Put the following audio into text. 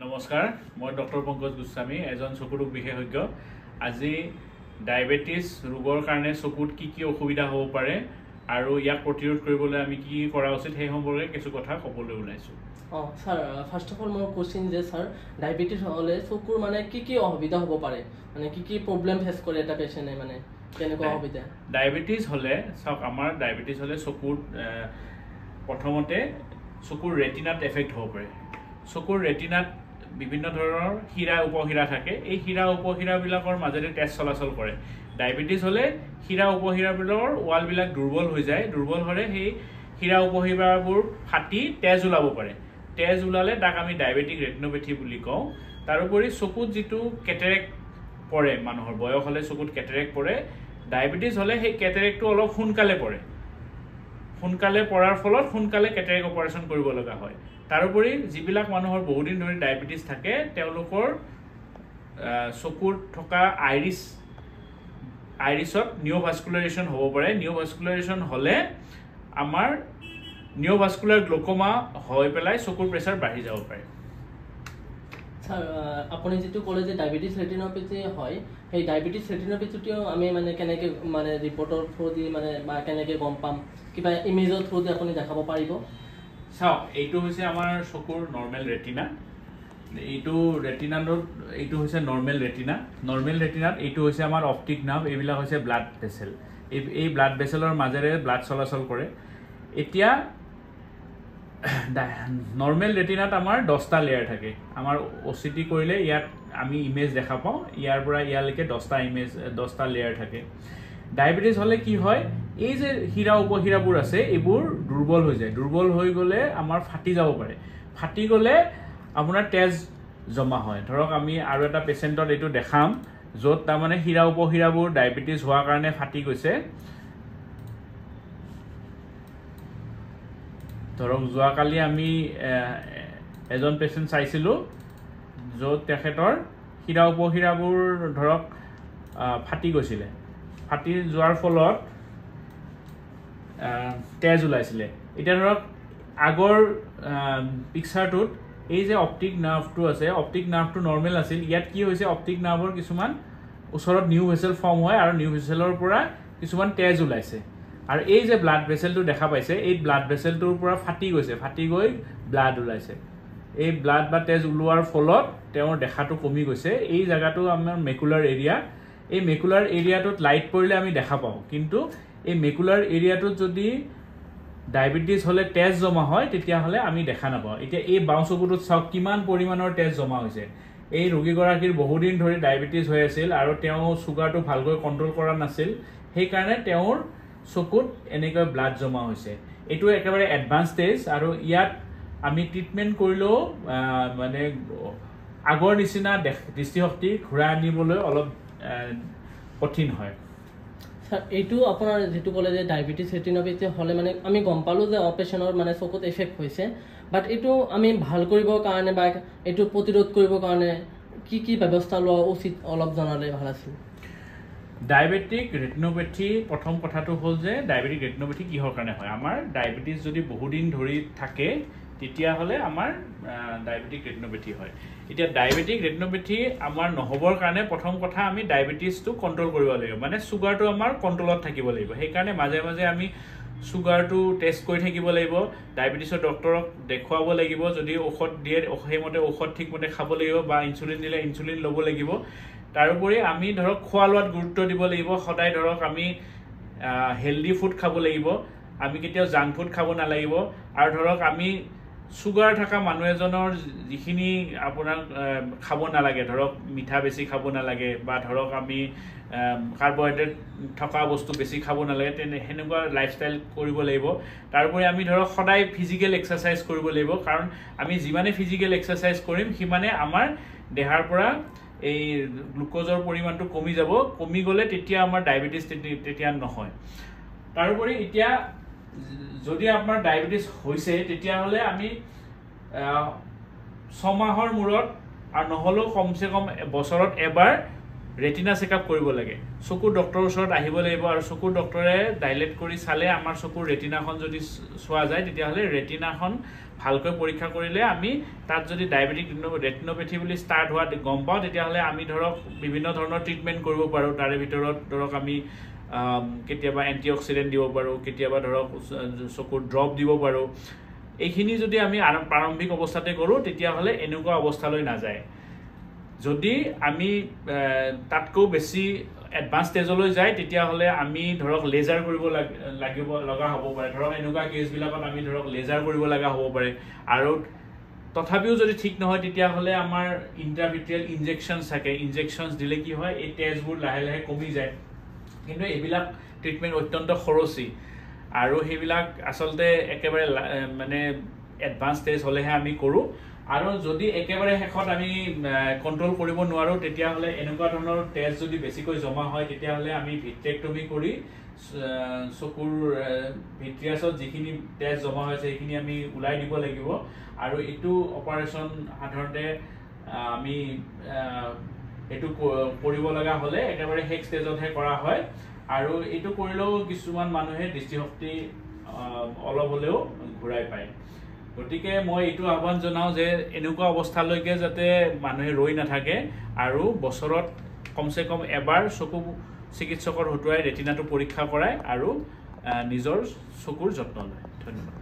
নমস্কাৰ মই ডক্টৰ পংকজ গোস্বামী এজন চকু ৰোগ বিশেষজ্ঞ আজি ডায়াবেটিস ৰোগৰ কাৰণে চকুত কি কি অসুবিধা হ'ব পাৰে আৰু ইয়াক প্ৰতিৰোধ কৰিবলৈ আমি কি কৰা উচিত সেই সম্পৰ্কে কিছু কথা ক'বলৈ ওলাইছো স্যাৰ ফাৰ্স্ট অফ অল মোৰ কোশ্চেন যে স্যাৰ ডায়াবেটিস হলে চকুৰ মানে কি অসুবিধা হ'ব পাৰে মানে কি প্ৰবলেম ফেস কৰে এটা পেশেন্টে মানে কেনেকুৱা অসুবিধা ডায়াবেটিস হলে সব আমাৰ ডায়াবেটিস হলে চকুৰ প্ৰথমতে চকুৰ ৰেটিনাত এফেক্ট হ'ব পাৰে চকুৰ ৰেটিনাত বিভিন্ন ধৰণৰ হীৰা উপহীৰা থাকে এই হীৰা উপহীৰাবিলাকৰ মাজেৰে তেজ চলাচল কৰে ডায়াবেটিস হলে হীৰা উপহীৰাবিলাকৰ ওয়ালবিলাক দুৰ্বল হৈ যায় দুৰ্বল হলে সেই হীৰা উপহীৰাবোৰ ফাটি তেজ ওলাব পাৰে তেজ ওলালে তাক আমি ডায়াবেটিক ৰেটিনোপেথী বুলি কওঁ তাৰোপৰি চকুত যিটো কেটাৰেক্ট পৰে মানুহৰ বয়স হলে চকুত কেটাৰেক্ট পৰে ডায়াবেটিস হলে সেই কেটাৰেক্টটো অলপ সোনকালে পৰে সোনকালে পৰাৰ ফলত সোনকালে কেটাৰেক্ট অপাৰেশ্যন কৰিব লগা হয় তাৰোপৰি যিবিলাক মানুহৰ বহুদিন ধৰি ডায়াবেটিস থাকে তেওঁলোকৰ চকুৰ থকা আইৰিছত নিওভাস্কুলাৰেশ্যন হ'ব পাৰে নিওভাস্কুলাৰেশ্যন হলে আমাৰ নিওভাস্কুলাৰ গ্লুকোমা হৈ পেলাই চকুৰ প্ৰেছাৰ বাঢ়ি যাব পাৰে স্যাৰ আপুনি যেটো ক'লে যে ডায়াবেটিস ৰেটিনোপেথী হয় সেই ডায়াবেটিস ৰেটিনোপেথীটো আমি মানে কেনেকৈ মানে ৰিপৰ্টৰ থ্ৰু দি মানে বা কেনেকৈ গম পাম কিবা ইমেজৰ থ্ৰু দি আপুনি দেখাব পাৰিব চাওক এইটো হৈছে আমাৰ চকুৰ নৰ্মেল ৰেটিনা এইটো ৰেটিনাটোত এইটো হৈছে নৰ্মেল ৰেটিনাত এইটো হৈছে আমাৰ অপটিক নাৰ্ভ এইবিলাক হৈছে ব্লাড ভেসেল এই ব্লাড ভেসেলৰ মাজেৰে ব্লাড চলাচল কৰে এতিয়া নৰ্মেল ৰেটিনাত আমাৰ 10টা লেয়াৰ থাকে আমাৰ ওচিটি কৰিলে ইয়াত আমি ইমেজ দেখা পাওঁ ইয়াৰ পৰা ইয়ালৈকে 10টা লেয়াৰ থাকে ডায়াবেটিস হলে কি হয় এই যে হীৰা উপহীৰাবোৰ আছে এইবোৰ দুৰ্বল হৈ যায় দুৰ্বল হৈ গলে আমাৰ ফাটি যাব পাৰে ফাটি গলে আপোনাৰ তেজ জমা হয় ধৰক আমি আৰু এটা পেশেন্টত এইটো দেখাম যত তাৰ মানে হীৰা উপহীৰাবোৰ ডায়াবেটিস হোৱাৰ কাৰণে ফাটি গৈছে ধৰক যোৱাকালি আমি এজন পেশেন্ট চাইছিলো যত তেখেতৰ হীৰা উপহীৰাবোৰ ধৰক ফাটি গৈছিলে ফাটি যোৱাৰ ফলত তেজ ওলাইছিলে এটা ধৰক আগৰ পিকচাৰটোত এই যে অপটিক নাৰ্ভটো আছে অপটিক নাৰ্ভটো নৰ্মেল আছিল ইয়াত কি হৈছে অপটিক নাৰ্ভৰ কিছুমান ওচৰত নিউ ভেসেল ফৰ্ম হয় আৰু নিউ ভেসেলৰ পৰা কিছুমান তেজ ওলাইছে আৰু এই যে ব্লাড ভেসেলটো দেখা পাইছে এই ব্লাড ভেসেলটোৰ পৰা ফাটি গৈ ব্লাড ওলাইছে এই ব্লাড বা তেজ ওলোৱাৰ ফলত তেওঁৰ দেখাটো কমি গৈছে এই জায়গাটো আমাৰ মেকুলাৰ এৰিয়া এই মেকুলাৰ এৰিয়াটোত লাইট পৰিলে আমি দেখা পাওঁ কিন্তু এই মেকুলাৰ এৰিয়াটোত যদি ডায়াবেটিস হলে তেজ জমা হয় তেতিয়া হলে আমি দেখা নাপাওঁ এতিয়া এই বাওঁ চকুটোত চাওক কিমান পৰিমাণৰ তেজ জমা হৈছে এই ৰোগীগৰাকীৰ বহুদিন ধৰি ডায়াবেটিস হৈ আছিল আৰু তেওঁ সুগাৰটো ভালকৈ কন্ট্ৰোল কৰা নাছিল সেই কাৰণে তেওঁৰ চকুত এনেকৈ ব্লাড জমা হৈছে এটো একেবাৰে এডভান্স ষ্টেজ আৰু ইয়াত আমি ট্ৰিটমেন্ট কৰিলেও মানে আগৰ নিচিনা দৃষ্টিশক্তি ঘূৰাই আনিবলৈ অলপ কঠিন হয় স্যাৰ এইটো আপোনাৰ যেটো ক'লে যে ডায়াবেটিস ৰেটিনোপেথী হলে মানে আমি গম পালো যে অপাৰেশ্যনৰ মানে চকুত এফেক্ট হৈছে বাট এইটো আমি ভাল কৰিবৰ কাৰণে বা এইটো প্ৰতিৰোধ কৰিবৰ কাৰণে কি ব্যৱস্থা লোৱা উচিত অলপ জনালে ভাল আছিল ডায়াবেটিক ৰেটিনোপেথী প্ৰথম কথাটো হ'ল যে ডায়াবেটিক ৰেটিনোপেথী কিহৰ কাৰণে হয় আমাৰ ডায়াবেটিস যদি বহুদিন ধৰি থাকে তেতিয়া হলে আমাৰ ডায়াবেটিক ৰেটিনোপেথী হয় এতিয়া ডায়াবেটিক ৰেটিনোপেথী আমাৰ নহবৰ কাৰণে প্ৰথম কথা আমি ডায়াবেটিসটো কন্ট্ৰোল কৰিব লাগিব মানে সুগাৰটো আমাৰ কন্ট্ৰোলত থাকিব লাগিব সেই কাৰণে মাজে মাজে আমি সুগাৰটো টেষ্ট কৰি থাকিব লাগিব ডায়াবেটিসৰ ডক্টৰক দেখুৱাব লাগিব যদি ঔষধ দিয়ে সেইমতে ঔষধ ঠিকমতে খাব লাগিব বা ইনসুলিন দিলে ইনসুলিন ল'ব লাগিব তাৰোপৰি আমি ধৰক খোৱা লোৱাত গুৰুত্ব দিব লাগিব সদায় ধৰক আমি হেলদি ফুড খাব লাগিব আমি কেতিয়াও জাংক ফুড খাব নালাগিব আৰু ধৰক আমি সুগাৰ থকা মানুহ এজনৰ যিখিনি আপোনাৰ খাব নালাগে ধৰক মিঠা বেছি খাব নালাগে বা ধৰক আমি কাৰ্বহাইড্ৰেট থকা বস্তু বেছি খাব নালাগে তেনে হেনেকুৱা লাইফষ্টাইল কৰিব লাগিব তাৰোপৰি আমি ধৰক সদায় ফিজিক্যাল এক্সাৰসাইজ কৰিব লাগিব কাৰণ আমি যিমানে ফিজিক্যাল এক্সাৰসাইজ কৰিম সিমানে আমাৰ দেহাৰ পৰা এই গ্লুকোজৰ পৰিমাণটো কমি যাব কমি গলে তেতিয়া আমাৰ ডায়াবেটিস তেতিয়া নহয় তাৰোপৰি এতিয়া যদি আপোনাৰ ডায়াবেটিস হৈছে তেতিয়া হলে আমি 6 মাহৰ মূৰত আৰু নহলেও কমসে কম বছৰত এবাৰ ৰেটিনা চেকআপ কৰিব লাগে চকুৰ ডক্টৰৰ ওচৰত আহিব লাগিব আৰু চকুৰ ডক্টৰে ডাইলেট কৰি চালে আমাৰ চকুৰ ৰেটিনাখন যদি চোৱা যায় তেতিয়াহ'লে ৰেটিনাখন ভালকৈ পৰীক্ষা কৰিলে আমি তাত যদি ডায়েবেটিক ৰেটিনোপেথি বুলি ষ্টাৰ্ট হোৱা গম পাওঁ তেতিয়াহ'লে আমি ধৰক বিভিন্ন ধৰণৰ ট্ৰিটমেণ্ট কৰিব পাৰোঁ তাৰে ভিতৰত ধৰক আমি কেতিয়াবা এণ্টিঅক্সিডেণ্ট দিব পাৰোঁ কেতিয়াবা ধৰক চকুৰ ড্ৰপ দিব পাৰোঁ এইখিনি যদি আমি প্ৰাৰম্ভিক অৱস্থাতে কৰোঁ তেতিয়াহ'লে এনেকুৱা অৱস্থালৈ নাযায় যদি আমি তাতকৈ বেছি এডভান্স ষ্টেজলৈ যায় তেতিয়াহ'লে আমি ধৰক লেজাৰ কৰিব লগা হ'ব পাৰে ধৰক এনেকুৱা কেছবিলাকত আমি ধৰক লেজাৰ কৰিব লগা হ'ব পাৰে আৰু তথাপিও যদি ঠিক নহয় তেতিয়াহ'লে আমাৰ ইণ্ট্ৰাভিট্ৰিয়েল ইনজেকশ্যনছ থাকে ইনজেকশ্যনছ দিলে কি হয় এই তেজবোৰ লাহে লাহে কমি যায় কিন্তু এইবিলাক ট্ৰিটমেণ্ট অত্যন্ত খৰচী আৰু সেইবিলাক আচলতে একেবাৰে মানে এডভান্স ষ্টেজ হ'লেহে আমি কৰোঁ আৰু যদি একেবাৰে শেষত আমি কণ্ট্ৰল কৰিব নোৱাৰোঁ তেতিয়াহ'লে এনেকুৱা ধৰণৰ তেজ যদি বেছিকৈ জমা হয় তেতিয়াহ'লে আমি ভিট্ৰেক্টমি কৰি চকুৰ ভিট্ৰিয়াছত যিখিনি তেজ জমা হৈছে সেইখিনি আমি ওলাই দিব লাগিব আৰু এইটো অপাৰেশ্যন সাধাৰণতে আমি এইটো কৰিব লগা হ'লে একেবাৰে শেষ ষ্টেজতহে কৰা হয় আৰু এইটো কৰিলেও কিছুমান মানুহে দৃষ্টিশক্তি অলপ হ'লেও ঘূৰাই পায় গতিকে মই এইটো আহ্বান জনাওঁ যে এনেকুৱা অৱস্থালৈকে যাতে মানুহে ৰৈ নাথাকে আৰু বছৰত কমচে কম এবাৰ চকু চিকিৎসকৰ হতুৱাই ৰেটিনাটো পৰীক্ষা কৰায় আৰু নিজৰ চকুৰ যত্ন লয় ধন্যবাদ